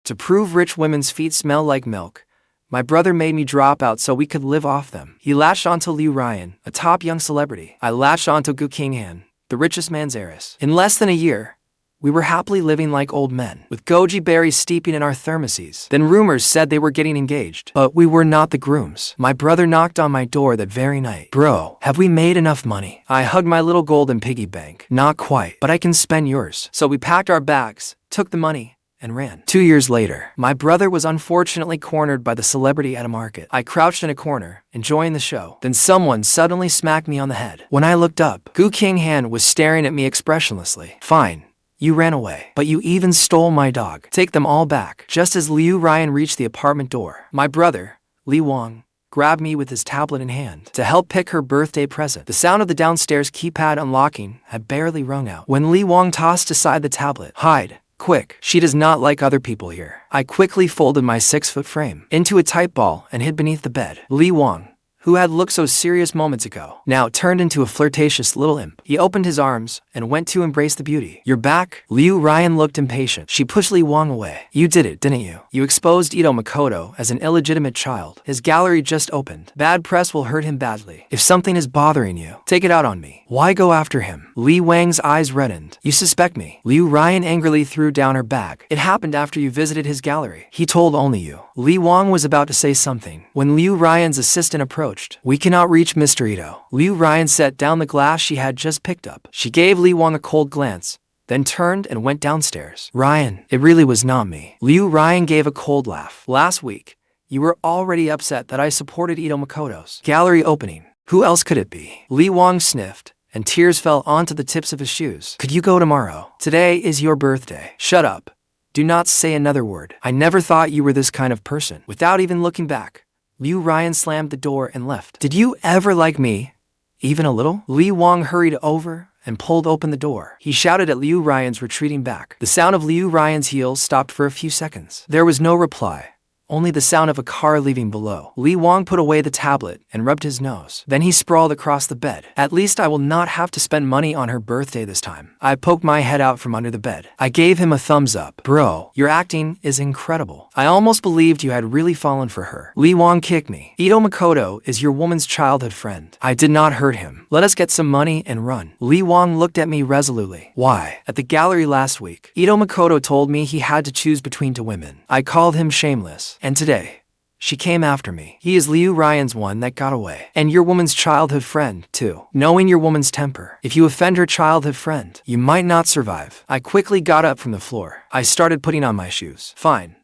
To prove rich women's feet smell like milk, my brother made me drop out so we could live off them. He latched onto Ruyan, a top young celebrity. I latched onto Qinghan, the richest man's heiress. In less than a year, we were happily living like old men, with goji berries steeping in our thermoses. Then rumors said they were getting engaged, but we were not the grooms. My brother knocked on my door that very night. Bro, have we made enough money? I hugged my little golden piggy bank. Not quite, but I can spend yours. So we packed our bags, took the money, and ran. 2 years later, my brother was unfortunately cornered by the celebrity at a market. I crouched in a corner, enjoying the show. Then someone suddenly smacked me on the head. When I looked up, Qinghan was staring at me expressionlessly. Fine. You ran away, but you even stole my dog. Take them all back. Just as Ruyan reached the apartment door, my brother, Wang, grabbed me with his tablet in hand to help pick her birthday present. The sound of the downstairs keypad unlocking had barely rung out when Wang tossed aside the tablet. Hide. Quick. She does not like other people here. I quickly folded my 6-foot frame into a tight ball and hid beneath the bed. Wang, who had looked so serious moments ago, now turned into a flirtatious little imp. He opened his arms and went to embrace the beauty. You're back? Ruyan looked impatient. She pushed Wang away. You did it, didn't you? You exposed Makoto as an illegitimate child. His gallery just opened. Bad press will hurt him badly. If something is bothering you, take it out on me. Why go after him? Wang's eyes reddened. You suspect me? Ruyan angrily threw down her bag. It happened after you visited his gallery. He told only you. Wang was about to say something when Ruyan's assistant approached. We cannot reach Mr. Ito. Ruyan set down the glass she had just picked up. She gave Wang a cold glance, then turned and went downstairs. Ryan, it really was not me. Ruyan gave a cold laugh. Last week, you were already upset that I supported Makoto's gallery opening. Who else could it be? Wang sniffed, and tears fell onto the tips of his shoes. Could you go tomorrow? Today is your birthday. Shut up. Do not say another word. I never thought you were this kind of person. Without even looking back, Ruyan slammed the door and left. Did you ever like me? Even a little? Wang hurried over and pulled open the door. He shouted at Ruyan's retreating back. The sound of Ruyan's heels stopped for a few seconds. There was no reply. Only the sound of a car leaving below. Wang put away the tablet and rubbed his nose. Then he sprawled across the bed. At least I will not have to spend money on her birthday this time. I poked my head out from under the bed. I gave him a thumbs up. Bro, your acting is incredible. I almost believed you had really fallen for her. Wang kicked me. Makoto is your woman's childhood friend. I did not hurt him. Let us get some money and run. Wang looked at me resolutely. Why? At the gallery last week, Makoto told me he had to choose between two women. I called him shameless. And today, she came after me. He is Ruyan's one that got away. And your woman's childhood friend, too. Knowing your woman's temper, if you offend her childhood friend, you might not survive. I quickly got up from the floor. I started putting on my shoes. Fine.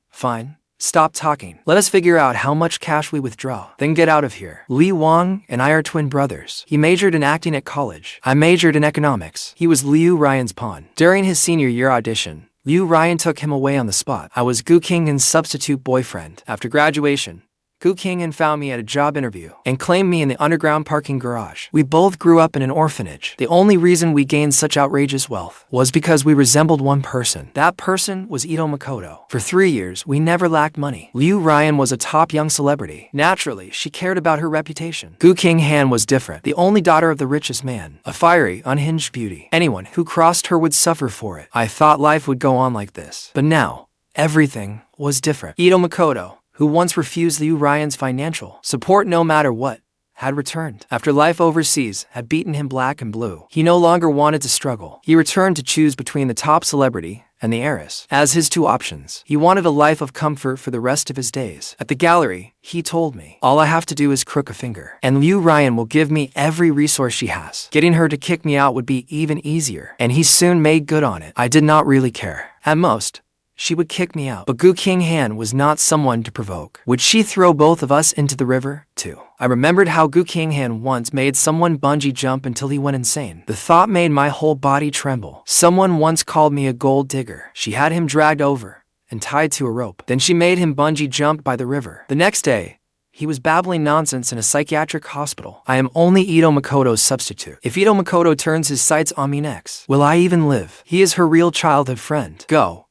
Stop talking. Let us figure out how much cash we withdraw. Then get out of here. Wang and I are twin brothers. He majored in acting at college. I majored in economics. He was Ruyan's pawn. During his senior year audition, Ruyan took him away on the spot. I was Qinghan's substitute boyfriend. After graduation, Qinghan found me at a job interview and claimed me in the underground parking garage. We both grew up in an orphanage. The only reason we gained such outrageous wealth was because we resembled one person. That person was Makoto. For 3 years, we never lacked money. Ruyan was a top young celebrity. Naturally, she cared about her reputation. Qinghan was different. The only daughter of the richest man. A fiery, unhinged beauty. Anyone who crossed her would suffer for it. I thought life would go on like this. But now, everything was different. Makoto, who once refused Ruyan's financial support no matter what, had returned. After life overseas had beaten him black and blue, he no longer wanted to struggle. He returned to choose between the top celebrity and the heiress as his two options. He wanted a life of comfort for the rest of his days. At the gallery, he told me, all I have to do is crook a finger, and Ruyan will give me every resource she has. Getting her to kick me out would be even easier, and he soon made good on it. I did not really care. At most, she would kick me out. But Qinghan was not someone to provoke. Would she throw both of us into the river, too? I remembered how Qinghan once made someone bungee jump until he went insane. The thought made my whole body tremble. Someone once called me a gold digger. She had him dragged over and tied to a rope. Then she made him bungee jump by the river. The next day, he was babbling nonsense in a psychiatric hospital. I am only Makoto's substitute. If Makoto turns his sights on me next, will I even live? He is her real childhood friend. Go.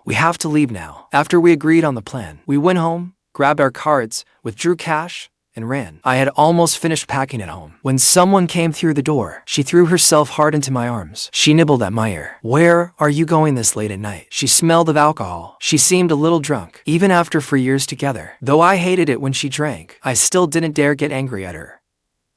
We have to leave now. After we agreed on the plan, we went home, grabbed our cards, withdrew cash, and ran. I had almost finished packing at home when someone came through the door. She threw herself hard into my arms. She nibbled at my ear. "Where are you going this late at night?" She smelled of alcohol. She seemed a little drunk, even after 4 years together. Though I hated it when she drank, I still didn't dare get angry at her.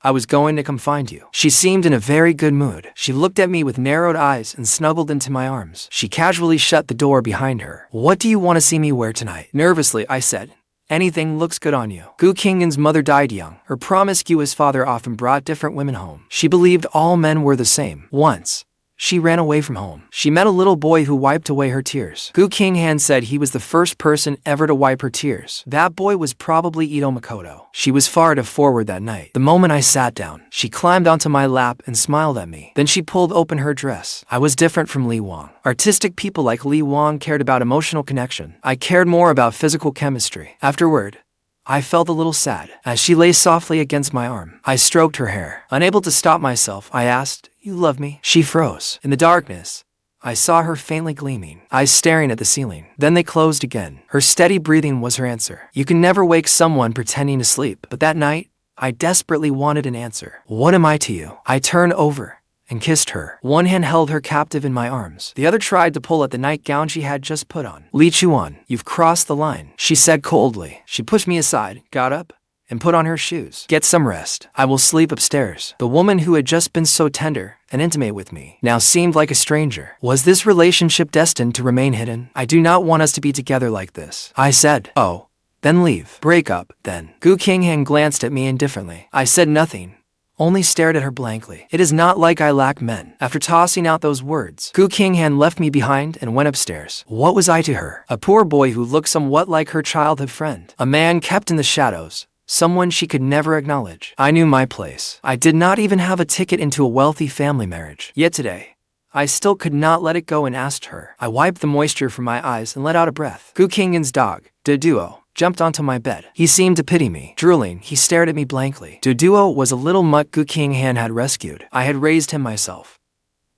"I was going to come find you." She seemed in a very good mood. She looked at me with narrowed eyes and snuggled into my arms. She casually shut the door behind her. "What do you want to see me wear tonight?" Nervously, I said. "Anything looks good on you." Qinghan's mother died young. Her promiscuous father often brought different women home. She believed all men were the same. Once, she ran away from home. She met a little boy who wiped away her tears. Qinghan said he was the first person ever to wipe her tears. That boy was probably Makoto. She was far too forward that night. The moment I sat down, she climbed onto my lap and smiled at me. Then she pulled open her dress. I was different from Wang. Artistic people like Wang cared about emotional connection. I cared more about physical chemistry. Afterward, I felt a little sad. As she lay softly against my arm, I stroked her hair. Unable to stop myself, I asked, "You love me?" She froze. In the darkness, I saw her faintly gleaming, eyes staring at the ceiling. Then they closed again. Her steady breathing was her answer. You can never wake someone pretending to sleep. But that night, I desperately wanted an answer. "What am I to you?" I turned over and kissed her. One hand held her captive in my arms. The other tried to pull at the nightgown she had just put on. "Chuan, you've crossed the line," she said coldly. She pushed me aside, got up, and put on her shoes. "Get some rest. I will sleep upstairs." The woman who had just been so tender and intimate with me now seemed like a stranger. Was this relationship destined to remain hidden? "I do not want us to be together like this," I said. "Oh, then leave. Break up, then." Qinghan glanced at me indifferently. I said nothing, only stared at her blankly. It is not like I lack men. After tossing out those words, Qinghan left me behind and went upstairs. What was I to her? A poor boy who looked somewhat like her childhood friend. A man kept in the shadows. Someone she could never acknowledge. I knew my place. I did not even have a ticket into a wealthy family marriage. Yet today, I still could not let it go and asked her. I wiped the moisture from my eyes and let out a breath. Qinghan's dog, Duo, jumped onto my bed. He seemed to pity me. Drooling, he stared at me blankly. Duo was a little mutt Qinghan had rescued. I had raised him myself.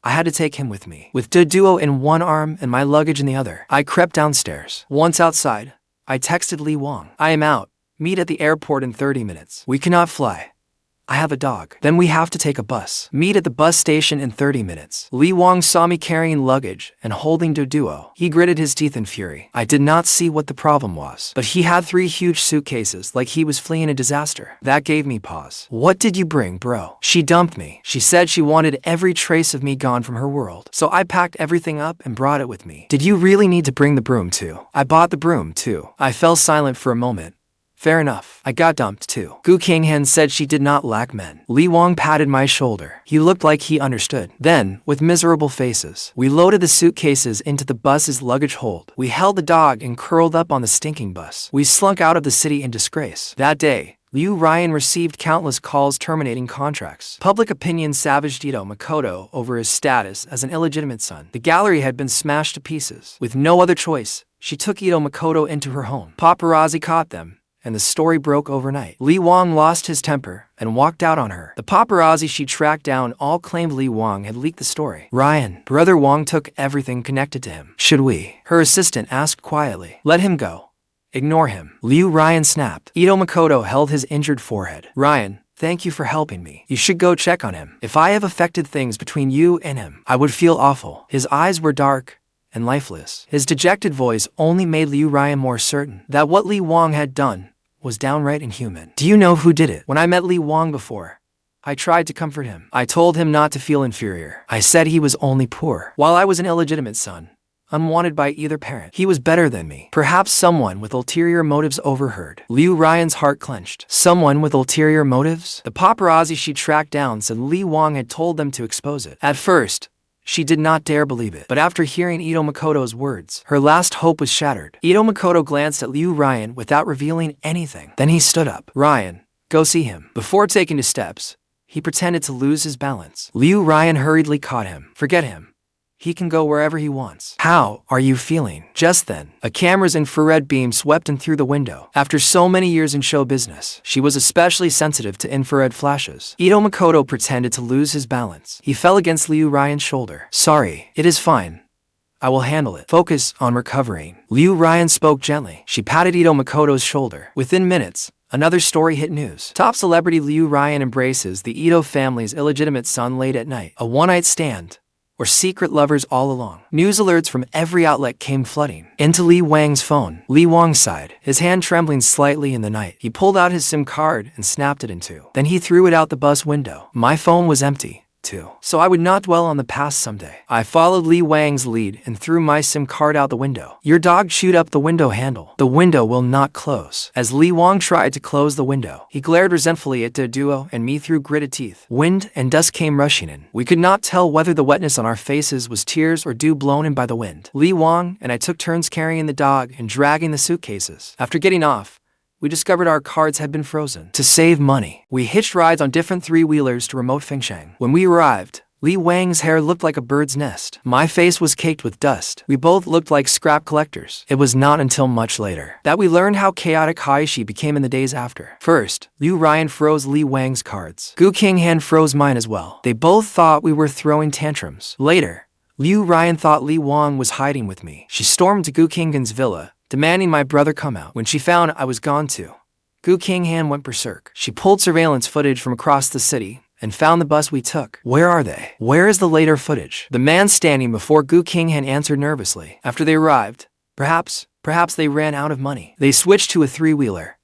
I had to take him with me. With Duo in one arm and my luggage in the other, I crept downstairs. Once outside, I texted Wang. "I am out. Meet at the airport in 30 minutes. We cannot fly. I have a dog. Then we have to take a bus. Meet at the bus station in 30 minutes. Wang saw me carrying luggage and holding Duo. He gritted his teeth in fury. I did not see what the problem was, but he had 3 huge suitcases like he was fleeing a disaster. That gave me pause. "What did you bring, bro?" She dumped me. She said she wanted every trace of me gone from her world. So I packed everything up and brought it with me. "Did you really need to bring the broom too?" "I bought the broom too." I fell silent for a moment. "Fair enough. I got dumped too." Qinghan said she did not lack men. Wang patted my shoulder. He looked like he understood. Then, with miserable faces, we loaded the suitcases into the bus's luggage hold. We held the dog and curled up on the stinking bus. We slunk out of the city in disgrace. That day, Ruyan received countless calls terminating contracts. Public opinion savaged Makoto over his status as an illegitimate son. The gallery had been smashed to pieces. With no other choice, she took Makoto into her home. Paparazzi caught them, and the story broke overnight. Wang lost his temper and walked out on her. The paparazzi she tracked down all claimed Wang had leaked the story. "Ryan, Brother Wang took everything connected to him. Should we?" her assistant asked quietly. "Let him go. Ignore him." Ryan snapped. Makoto held his injured forehead. "Ryan, thank you for helping me. You should go check on him. If I have affected things between you and him, I would feel awful." His eyes were dark and lifeless. His dejected voice only made Ryan more certain that what Wang had done was downright inhuman. "Do you know who did it?" When I met Wang before, I tried to comfort him. I told him not to feel inferior. I said he was only poor. While I was an illegitimate son, unwanted by either parent, he was better than me. Perhaps someone with ulterior motives overheard. Ryan's heart clenched. Someone with ulterior motives? The paparazzi she tracked down said Wang had told them to expose it. At first, she did not dare believe it, but after hearing Makoto's words, her last hope was shattered. Makoto glanced at Ryan without revealing anything. Then he stood up. "Ryan, go see him." Before taking 2 steps, he pretended to lose his balance. Ryan hurriedly caught him. "Forget him. He can go wherever he wants." "How are you feeling?" Just then, a camera's infrared beam swept in through the window. After so many years in show business, she was especially sensitive to infrared flashes. Makoto pretended to lose his balance. He fell against Ryan's shoulder. "Sorry, it is fine. I will handle it. Focus on recovering." Ryan spoke gently. She patted Makoto's shoulder. Within minutes, Another story hit news. Top celebrity Liu Ruyan embraces the Ito family's illegitimate son late at night. A one-night stand, or secret lovers all along. News alerts from every outlet came flooding into Li Wang's phone. Li Wang sighed, his hand trembling slightly in the night. He pulled out his SIM card and snapped it in two. Then he threw it out the bus window. My phone was empty, too, so I would not dwell on the past someday. I followed Li Wang's lead and threw my SIM card out the window. Your dog chewed up the window handle. The window will not close. As Li Wang tried to close the window, he glared resentfully at the duo and me through gritted teeth. Wind and dust came rushing in. We could not tell whether the wetness on our faces was tears or dew blown in by the wind. Li Wang and I took turns carrying the dog and dragging the suitcases. After getting off, we discovered our cards had been frozen. To save money, we hitched rides on different three-wheelers to remote Fengshan. When we arrived, Li Wang's hair looked like a bird's nest. My face was caked with dust. We both looked like scrap collectors. It was not until much later that we learned how chaotic Haishi became in the days after. First, Liu Ruyan froze Li Wang's cards. Qinghan froze mine as well. They both thought we were throwing tantrums. Later, Liu Ruyan thought Li Wang was hiding with me. She stormed to Qinghan's villa, demanding my brother come out. When she found I was gone too, Qinghan went berserk. She pulled surveillance footage from across the city and found the bus we took. Where are they? Where is the later footage? The man standing before Qinghan answered nervously. After they arrived, perhaps they ran out of money. They switched to a three-wheeler.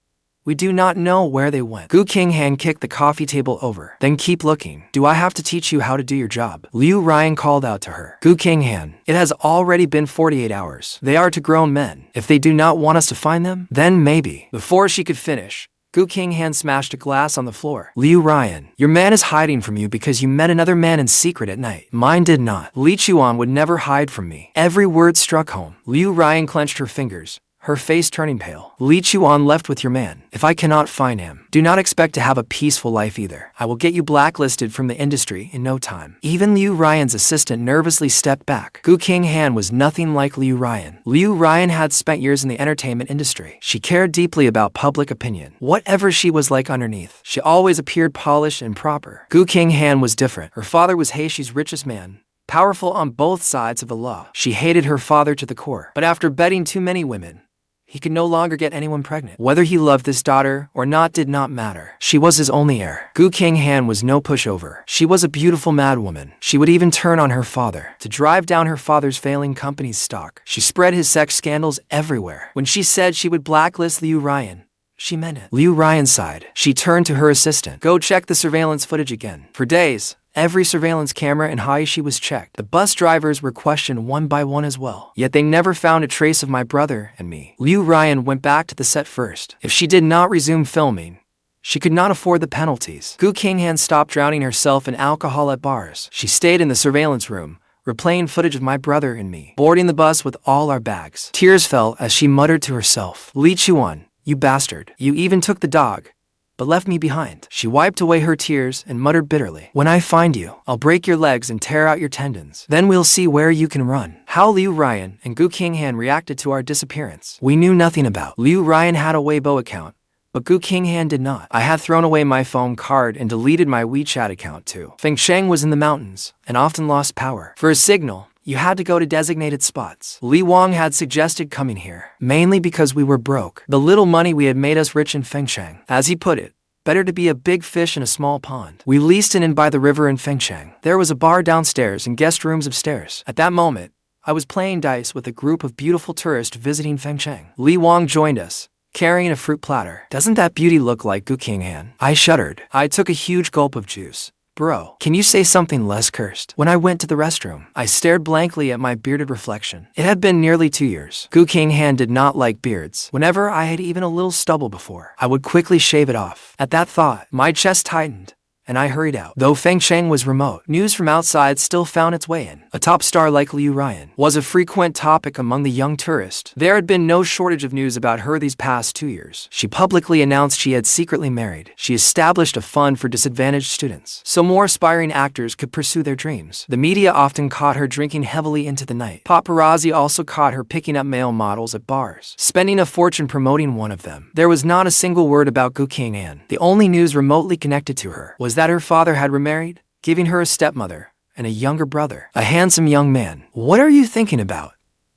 We do not know where they went. Qinghan kicked the coffee table over. Then keep looking. Do I have to teach you how to do your job? Liu Ruyan called out to her. Qinghan, it has already been 48 hours. They are to grown men. If they do not want us to find them, then maybe. Before she could finish, Qinghan smashed a glass on the floor. Liu Ruyan, your man is hiding from you because you met another man in secret at night. Mine did not. Li Chuan would never hide from me. Every word struck home. Liu Ruyan clenched her fingers, her face turning pale. Li Chuan left with your man. If I cannot find him, do not expect to have a peaceful life either. I will get you blacklisted from the industry in no time. Even Liu Ruyan's assistant nervously stepped back. Qinghan was nothing like Liu Ruyan. Liu Ruyan had spent years in the entertainment industry. She cared deeply about public opinion. Whatever she was like underneath, she always appeared polished and proper. Qinghan was different. Her father was Heishi's richest man, powerful on both sides of the law. She hated her father to the core. But after betting too many women, he could no longer get anyone pregnant. Whether he loved this daughter or not did not matter. She was his only heir. Qinghan was no pushover. She was a beautiful madwoman. She would even turn on her father to drive down her father's failing company's stock. She spread his sex scandals everywhere. When she said she would blacklist Liu Ruyan, she meant it. Liu Ruyan sighed. She turned to her assistant. Go check the surveillance footage again. For days, every surveillance camera in Haishi was checked. The bus drivers were questioned one by one as well. Yet they never found a trace of my brother and me. Liu Ruyan went back to the set first. If she did not resume filming, she could not afford the penalties. Qinghan stopped drowning herself in alcohol at bars. She stayed in the surveillance room, replaying footage of my brother and me, boarding the bus with all our bags. Tears fell as she muttered to herself. Li Chuan, you bastard. You even took the dog, but left me behind. She wiped away her tears and muttered bitterly. When I find you, I'll break your legs and tear out your tendons. Then we'll see where you can run. How Liu Ruyan and Qinghan reacted to our disappearance, we knew nothing about. Liu Ruyan had a Weibo account, but Qinghan did not. I had thrown away my phone card and deleted my WeChat account too. Fengshan was in the mountains and often lost power. For a signal, you had to go to designated spots. Li Wang had suggested coming here, mainly because we were broke. The little money we had made us rich in Fengshan. As he put it, better to be a big fish in a small pond. We leased an inn by the river in Fengshan. There was a bar downstairs and guest rooms upstairs. At that moment, I was playing dice with a group of beautiful tourists visiting Fengshan. Li Wang joined us, carrying a fruit platter. Doesn't that beauty look like Qinghan? I shuddered. I took a huge gulp of juice. Bro, can you say something less cursed? When I went to the restroom, I stared blankly at my bearded reflection. It had been nearly 2 years. Qinghan did not like beards. Whenever I had even a little stubble before, I would quickly shave it off. At that thought, my chest tightened, and I hurried out. Though Fengshan was remote, news from outside still found its way in. A top star like Liu Ruyan was a frequent topic among the young tourists. There had been no shortage of news about her these past 2 years. She publicly announced she had secretly married. She established a fund for disadvantaged students, so more aspiring actors could pursue their dreams. The media often caught her drinking heavily into the night. Paparazzi also caught her picking up male models at bars, spending a fortune promoting one of them. There was not a single word about Qinghan. The only news remotely connected to her was that her father had remarried, giving her a stepmother and a younger brother, a handsome young man. What are you thinking about?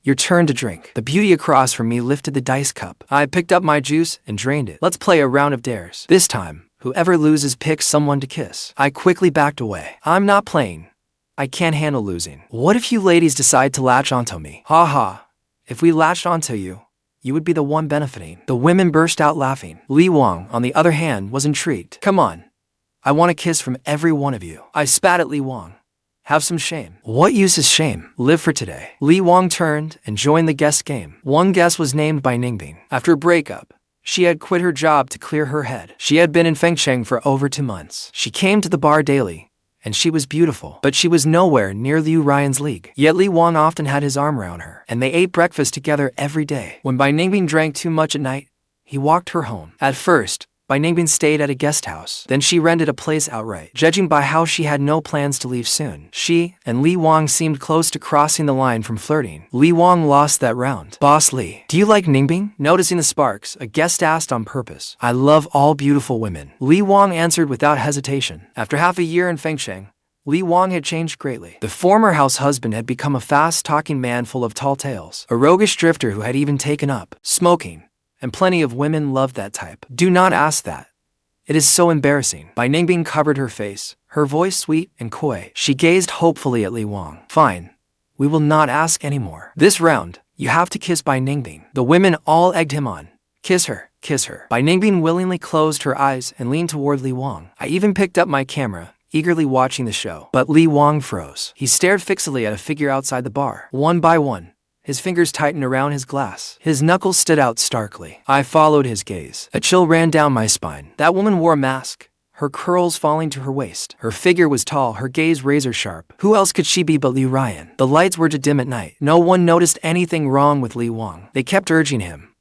Your turn to drink. The beauty across from me lifted the dice cup. I picked up my juice and drained it. Let's play a round of dares. This time, whoever loses picks someone to kiss. I quickly backed away. I'm not playing. I can't handle losing. What if you ladies decide to latch onto me? Ha ha. If we latched onto you, you would be the one benefiting. The women burst out laughing. Li Wang, on the other hand, was intrigued. Come on. I want a kiss from every one of you. I spat at Li Wang. Have some shame. What use is shame? Live for today. Li Wang turned and joined the guest game. One guest was named by Ningbing. After a breakup, she had quit her job to clear her head. She had been in Fengcheng for over 2 months. She came to the bar daily, and she was beautiful. But she was nowhere near Liu Ryan's league. Yet Li Wang often had his arm around her, and they ate breakfast together every day. When Bai Ningbing drank too much at night, he walked her home. At first, Bai Ningbing stayed at a guest house. Then she rented a place outright. Judging by how she had no plans to leave soon, she and Li Wang seemed close to crossing the line from flirting. Li Wang lost that round. Boss Li, do you like Ningbing? Noticing the sparks, a guest asked on purpose. I love all beautiful women. Li Wang answered without hesitation. After half a year in Fengcheng, Li Wang had changed greatly. The former house husband had become a fast-talking man full of tall tales, a roguish drifter who had even taken up smoking. And plenty of women loved that type. Do not ask that. It is so embarrassing. Bai Ningbing covered her face, her voice sweet and coy. She gazed hopefully at Li Wang. Fine. We will not ask anymore. This round, you have to kiss Bai Ningbing. The women all egged him on. Kiss her, kiss her. Bai Ningbing willingly closed her eyes and leaned toward Li Wang. I even picked up my camera, eagerly watching the show. But Li Wang froze. He stared fixedly at a figure outside the bar. One by one, his fingers tightened around his glass. His knuckles stood out starkly. I followed his gaze. A chill ran down my spine. That woman wore a mask, her curls falling to her waist. Her figure was tall, her gaze razor sharp. Who else could she be but Liu Ryan? The lights were too dim at night. No one noticed anything wrong with Li Wang. They kept urging him.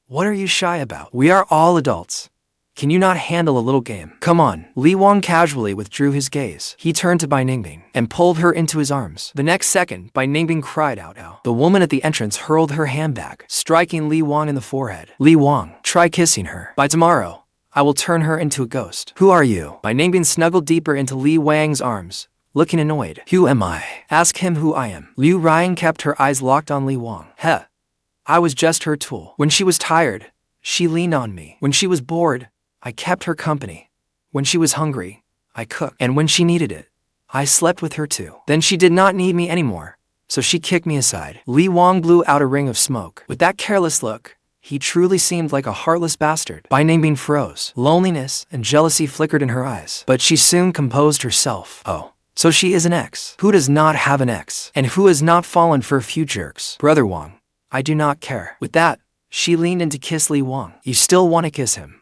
What are you shy about? We are all adults. Can you not handle a little game? Come on. Li Wang casually withdrew his gaze. He turned to Bai Ningbing and pulled her into his arms. The next second, Bai Ningbing cried out. Ow. The woman at the entrance hurled her handbag, striking Li Wang in the forehead. Li Wang, try kissing her. By tomorrow, I will turn her into a ghost. Who are you? Bai Ningbing snuggled deeper into Li Wang's arms, looking annoyed. Who am I? Ask him who I am. Liu Ryan kept her eyes locked on Li Wang. Heh. I was just her tool. When she was tired, she leaned on me. When she was bored, I kept her company. When she was hungry, I cooked. And when she needed it, I slept with her too. Then she did not need me anymore, so she kicked me aside. Li Wang blew out a ring of smoke. With that careless look, he truly seemed like a heartless bastard. Bai Ningbing froze. Loneliness and jealousy flickered in her eyes. But she soon composed herself. Oh, so she is an ex. Who does not have an ex? And who has not fallen for a few jerks? Brother Wang, I do not care. With that, she leaned in to kiss Li Wang. You still want to kiss him?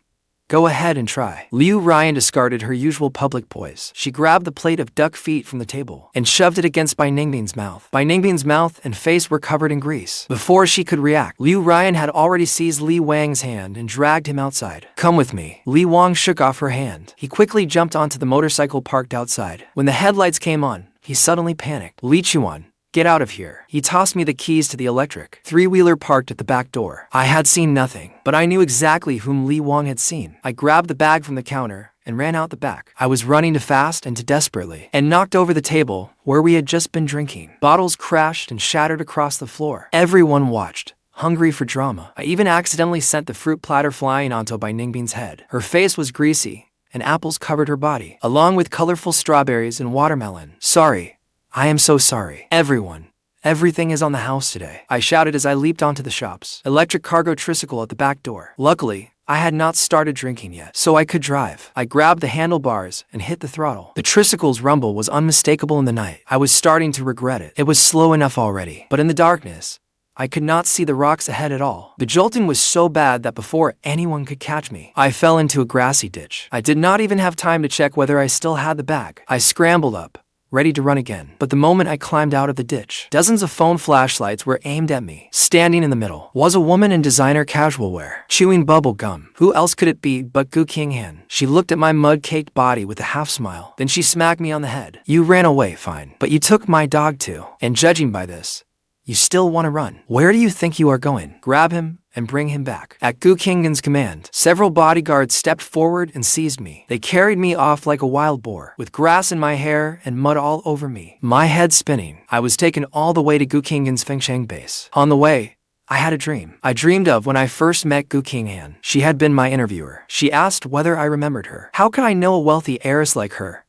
Go ahead and try. Liu Ryan discarded her usual public poise. She grabbed the plate of duck feet from the table and shoved it against Bai Ningbing's mouth. Bai Ningbing's mouth and face were covered in grease. Before she could react, Liu Ryan had already seized Li Wang's hand and dragged him outside. Come with me. Li Wang shook off her hand. He quickly jumped onto the motorcycle parked outside. When the headlights came on, he suddenly panicked. Li Chuan, get out of here. He tossed me the keys to the electric three-wheeler parked at the back door. I had seen nothing, but I knew exactly whom Li Wang had seen. I grabbed the bag from the counter and ran out the back. I was running too fast and too desperately, and knocked over the table where we had just been drinking. Bottles crashed and shattered across the floor. Everyone watched, hungry for drama. I even accidentally sent the fruit platter flying onto Bai Ningbing's head. Her face was greasy, and apples covered her body, along with colorful strawberries and watermelon. Sorry. I am so sorry. Everyone. Everything is on the house today. I shouted as I leaped onto the shop's electric cargo tricycle at the back door. Luckily, I had not started drinking yet, so I could drive. I grabbed the handlebars and hit the throttle. The tricycle's rumble was unmistakable in the night. I was starting to regret it. It was slow enough already. But in the darkness, I could not see the rocks ahead at all. The jolting was so bad that before anyone could catch me, I fell into a grassy ditch. I did not even have time to check whether I still had the bag. I scrambled up, ready to run again. But the moment I climbed out of the ditch, dozens of phone flashlights were aimed at me. Standing in the middle was a woman in designer casual wear, chewing bubble gum. Who else could it be but Qinghan? She looked at my mud-caked body with a half-smile. Then she smacked me on the head. You ran away, fine. But you took my dog too. And judging by this, You still want to run? Where do you think you are going? Grab him and bring him back. At Qinghan's command, several bodyguards stepped forward and seized me. They carried me off like a wild boar, with grass in my hair and mud all over me. My head spinning, I was taken all the way to Qinghan's Fengsheng base. On the way, I had a dream. I dreamed of when I first met Qinghan. She had been my interviewer. She asked whether I remembered her. How could I know a wealthy heiress like her?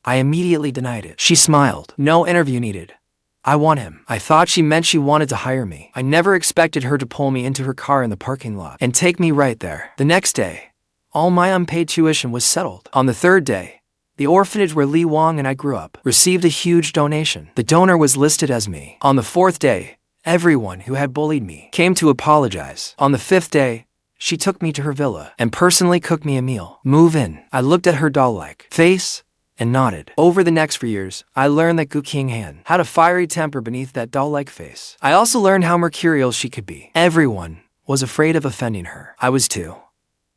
I immediately denied it. She smiled. No interview needed. I want him. I thought she meant she wanted to hire me. I never expected her to pull me into her car in the parking lot and take me right there. The next day, all my unpaid tuition was settled. On the third day, the orphanage where Wang and I grew up received a huge donation. The donor was listed as me. On the fourth day, everyone who had bullied me came to apologize. On the fifth day, she took me to her villa and personally cooked me a meal. Move in. I looked at her doll-like face and nodded. Over the next 4 years, I learned that Qinghan had a fiery temper beneath that doll-like face. I also learned how mercurial she could be. Everyone was afraid of offending her. I was too.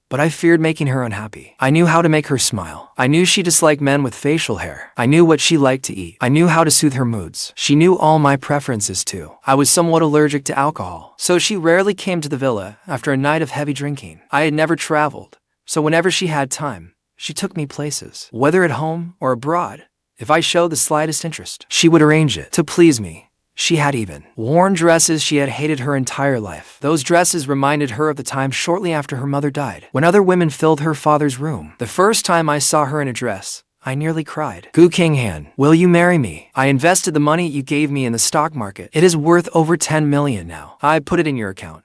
But I feared making her unhappy. I knew how to make her smile. I knew she disliked men with facial hair. I knew what she liked to eat. I knew how to soothe her moods. She knew all my preferences too. I was somewhat allergic to alcohol, so she rarely came to the villa after a night of heavy drinking. I had never traveled, so whenever she had time, she took me places, whether at home or abroad. If I showed the slightest interest, she would arrange it to please me. She had even worn dresses she had hated her entire life. Those dresses reminded her of the time shortly after her mother died, when other women filled her father's room. The first time I saw her in a dress, I nearly cried. Qinghan, will you marry me? I invested the money you gave me in the stock market. It is worth over 10 million now. I put it in your account.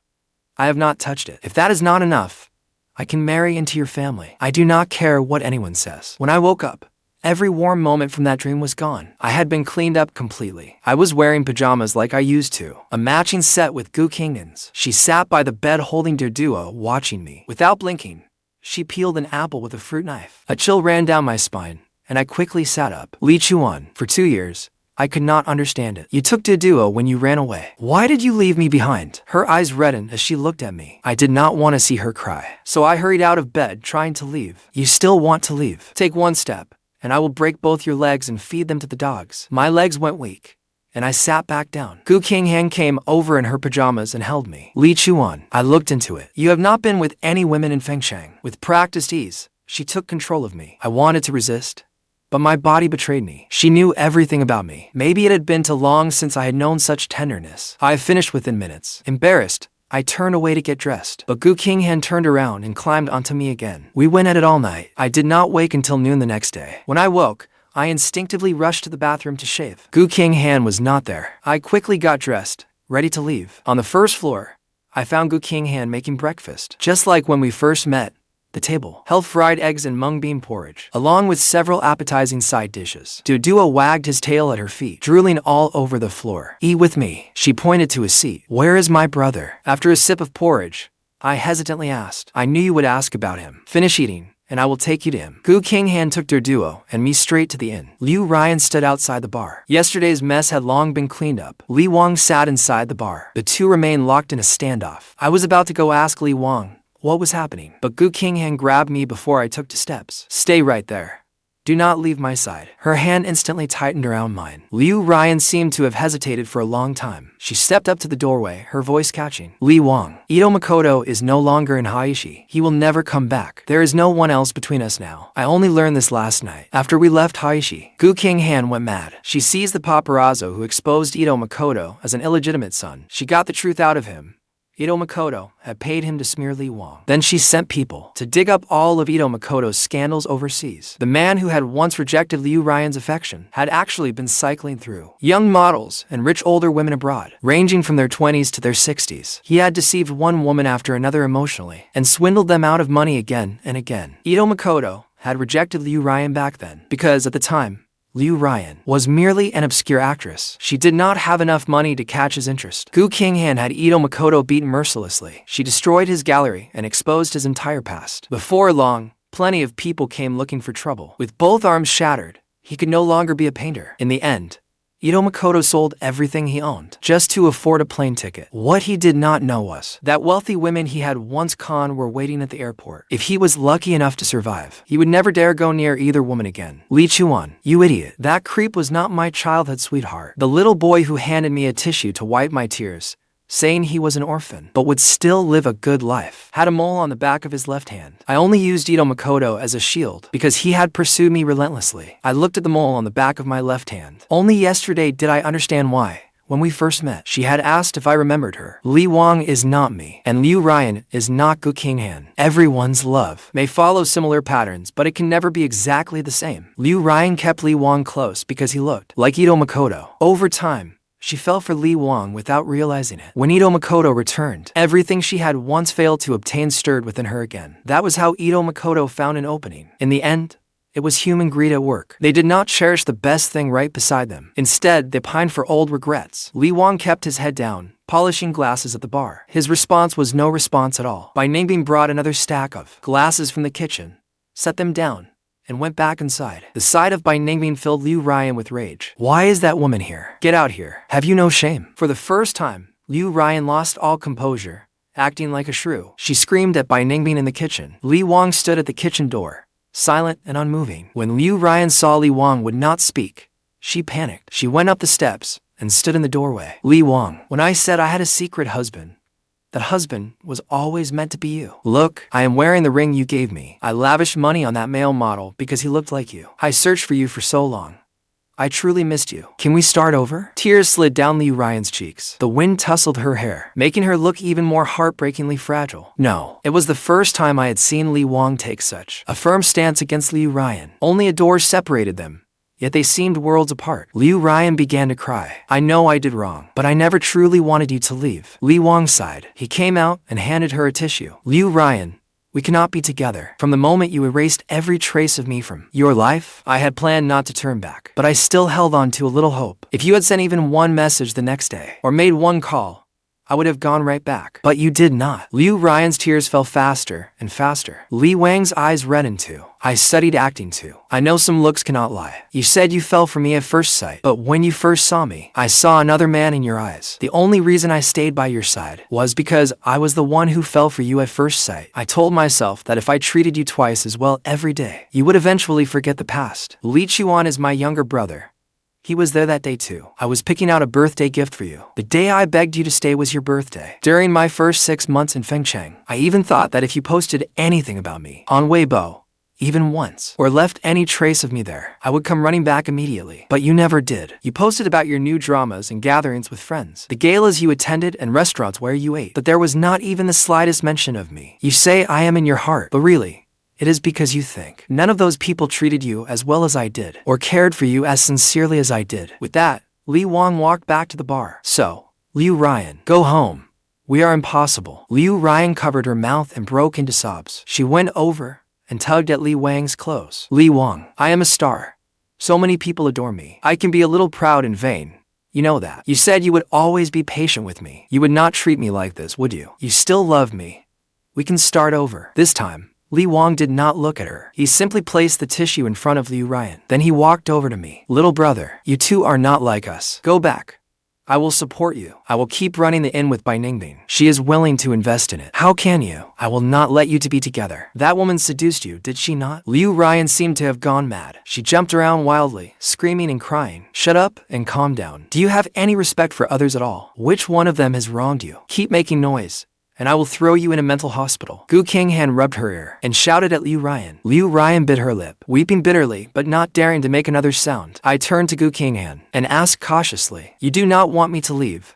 I have not touched it. If that is not enough, I can marry into your family. I do not care what anyone says. When I woke up, every warm moment from that dream was gone. I had been cleaned up completely. I was wearing pajamas like I used to, a matching set with Qinghan's. She sat by the bed holding their duo, watching me. Without blinking, she peeled an apple with a fruit knife. A chill ran down my spine, and I quickly sat up. Chuan, for 2 years, I could not understand it. You took the duo when you ran away. Why did you leave me behind? Her eyes reddened as she looked at me. I did not want to see her cry, so I hurried out of bed trying to leave. You still want to leave? Take one step, and I will break both your legs and feed them to the dogs. My legs went weak, and I sat back down. Qinghan came over in her pajamas and held me. Chuan, I looked into it. You have not been with any women in Fengsheng. With practiced ease, she took control of me. I wanted to resist, but my body betrayed me. She knew everything about me. Maybe it had been too long since I had known such tenderness. I finished within minutes. Embarrassed, I turned away to get dressed, but Qinghan turned around and climbed onto me again. We went at it all night. I did not wake until noon the next day. When I woke, I instinctively rushed to the bathroom to shave. Qinghan was not there. I quickly got dressed, ready to leave. On the first floor, I found Qinghan making breakfast. Just like when we first met, the table held fried eggs and mung bean porridge, along with several appetizing side dishes. Duo wagged his tail at her feet, drooling all over the floor. Eat with me. She pointed to his seat. Where is my brother? After a sip of porridge, I hesitantly asked. I knew you would ask about him. Finish eating, and I will take you to him. Qinghan took their duo and me straight to the inn. Ruyan stood outside the bar. Yesterday's mess had long been cleaned up. Wang sat inside the bar. The two remained locked in a standoff. I was about to go ask Wang what was happening, but Qinghan grabbed me before I took 2 steps. Stay right there. Do not leave my side. Her hand instantly tightened around mine. Ruyan seemed to have hesitated for a long time. She stepped up to the doorway, her voice catching. Wang, Makoto is no longer in Heiress. He will never come back. There is no one else between us now. I only learned this last night. After we left Heiress, Qinghan went mad. She seized the paparazzo who exposed Makoto as an illegitimate son. She got the truth out of him. Makoto had paid him to smear Wang. Then she sent people to dig up all of Makoto's scandals overseas. The man who had once rejected Ruyan's affection had actually been cycling through young models and rich older women abroad, ranging from their 20s to their 60s. He had deceived one woman after another emotionally and swindled them out of money again and again. Makoto had rejected Ruyan back then because at the time, Ruyan was merely an obscure actress. She did not have enough money to catch his interest. Qinghan had Makoto beaten mercilessly. She destroyed his gallery and exposed his entire past. Before long, plenty of people came looking for trouble. With both arms shattered, he could no longer be a painter. In the end, Makoto sold everything he owned just to afford a plane ticket. What he did not know was that wealthy women he had once conned were waiting at the airport. If he was lucky enough to survive, he would never dare go near either woman again. Chuan, you idiot. That creep was not my childhood sweetheart. The little boy who handed me a tissue to wipe my tears, saying he was an orphan, but would still live a good life, had a mole on the back of his left hand. I only used Makoto as a shield because he had pursued me relentlessly. I looked at the mole on the back of my left hand. Only yesterday did I understand why. When we first met, she had asked if I remembered her. Wang is not me, and Ruyan is not Qinghan. Everyone's love may follow similar patterns, but it can never be exactly the same. Ruyan kept Wang close because he looked like Makoto. Over time, she fell for Wang without realizing it. When Makoto returned, everything she had once failed to obtain stirred within her again. That was how Makoto found an opening. In the end, it was human greed at work. They did not cherish the best thing right beside them. Instead, they pined for old regrets. Wang kept his head down, polishing glasses at the bar. His response was no response at all. Ningbing brought another stack of glasses from the kitchen, set them down, and went back inside. The sight of Ningbing filled Ruyan with rage. Why is that woman here? Get out here. Have you no shame? For the first time, Ruyan lost all composure, acting like a shrew. She screamed at Ningbing in the kitchen. Wang stood at the kitchen door, silent and unmoving. When Ruyan saw Wang would not speak, she panicked. She went up the steps and stood in the doorway. Wang, when I said I had a secret husband, that husband was always meant to be you. Look, I am wearing the ring you gave me. I lavished money on that male model because he looked like you. I searched for you for so long. I truly missed you. Can we start over? Tears slid down Ruyan's cheeks. The wind tousled her hair, making her look even more heartbreakingly fragile. No, it was the first time I had seen Wang take such a firm stance against Ruyan. Only a door separated them, yet they seemed worlds apart. Ruyan began to cry. I know I did wrong, but I never truly wanted you to leave. Wang sighed. He came out and handed her a tissue. Ruyan, we cannot be together. From the moment you erased every trace of me from your life, I had planned not to turn back, but I still held on to a little hope. If you had sent even one message the next day, or made one call, I would have gone right back. But you did not. Ruyan's tears fell faster and faster. Wang's eyes reddened too. I studied acting too. I know some looks cannot lie. You said you fell for me at first sight, but when you first saw me, I saw another man in your eyes. The only reason I stayed by your side was because I was the one who fell for you at first sight. I told myself that if I treated you twice as well every day, you would eventually forget the past. Chuan is my younger brother. He was there that day too. I was picking out a birthday gift for you. The day I begged you to stay was your birthday. During my first 6 months in Fengcheng, I even thought that if you posted anything about me on Weibo, even once, or left any trace of me there, I would come running back immediately. But you never did. You posted about your new dramas and gatherings with friends, the galas you attended and restaurants where you ate, but there was not even the slightest mention of me. You say I am in your heart, but really, it is because you think none of those people treated you as well as I did, or cared for you as sincerely as I did. With that, Wang walked back to the bar. So, Ruyan, go home. We are impossible. Ruyan covered her mouth and broke into sobs. She went over and tugged at Wang's clothes. Wang, I am a star. So many people adore me. I can be a little proud and vain. You know that. You said you would always be patient with me. You would not treat me like this, would you? You still love me. We can start over. This time, Wang did not look at her. He simply placed the tissue in front of Ruyan. Then he walked over to me. Little brother, you two are not like us. Go back. I will support you. I will keep running the inn with Ningbing. She is willing to invest in it. How can you? I will not let you to be together. That woman seduced you, did she not? Ruyan seemed to have gone mad. She jumped around wildly, screaming and crying. Shut up and calm down. Do you have any respect for others at all? Which one of them has wronged you? Keep making noise, and I will throw you in a mental hospital. Qinghan rubbed her ear and shouted at Ruyan. Ruyan bit her lip, weeping bitterly but not daring to make another sound. I turned to Qinghan and asked cautiously, you do not want me to leave?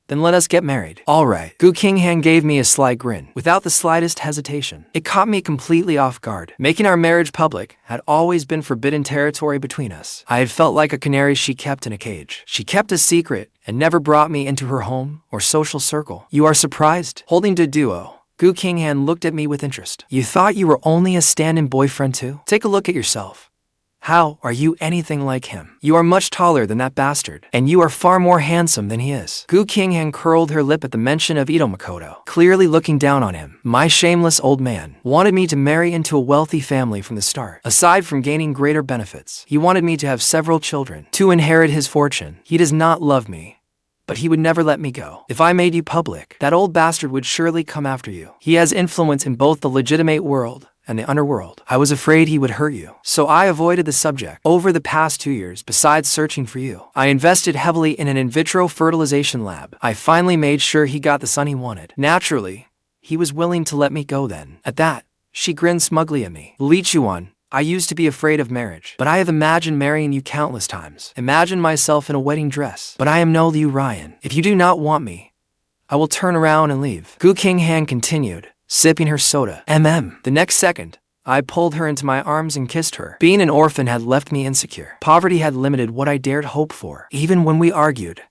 Then let us get married. All right. Qinghan gave me a sly grin, without the slightest hesitation. It caught me completely off guard. Making our marriage public had always been forbidden territory between us. I had felt like a canary she kept in a cage. She kept a secret and never brought me into her home or social circle. You are surprised? Holding the duo, Qinghan looked at me with interest. You thought you were only a stand-in boyfriend too? Take a look at yourself. How are you anything like him? You are much taller than that bastard, and you are far more handsome than he is. Qinghan curled her lip at the mention of Makoto, clearly looking down on him. My shameless old man wanted me to marry into a wealthy family from the start. Aside from gaining greater benefits, he wanted me to have several children, to inherit his fortune. He does not love me, but he would never let me go. If I made you public, that old bastard would surely come after you. He has influence in both the legitimate world and the underworld. I was afraid he would hurt you, so I avoided the subject. Over the past 2 years, besides searching for you, I invested heavily in an in vitro fertilization lab. I finally made sure he got the son he wanted. Naturally, he was willing to let me go then. At that, she grinned smugly at me. Chuan, I used to be afraid of marriage, but I have imagined marrying you countless times. Imagine myself in a wedding dress. But I am no Ruyan. If you do not want me, I will turn around and leave. Qinghan continued, sipping her soda. The next second, I pulled her into my arms and kissed her. Being an orphan had left me insecure. Poverty had limited what I dared hope for. Even when we argued,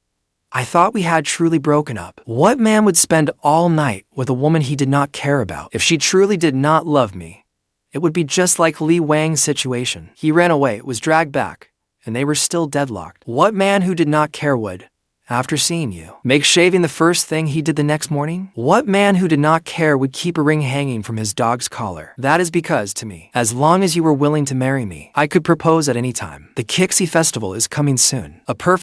I thought we had truly broken up. What man would spend all night with a woman he did not care about? If she truly did not love me, it would be just like Wang's situation. He ran away, was dragged back, and they were still deadlocked. What man who did not care would, after seeing you, make shaving the first thing he did the next morning? What man who did not care would keep a ring hanging from his dog's collar? That is because, to me, as long as you were willing to marry me, I could propose at any time. The Kixi festival is coming soon. A perfect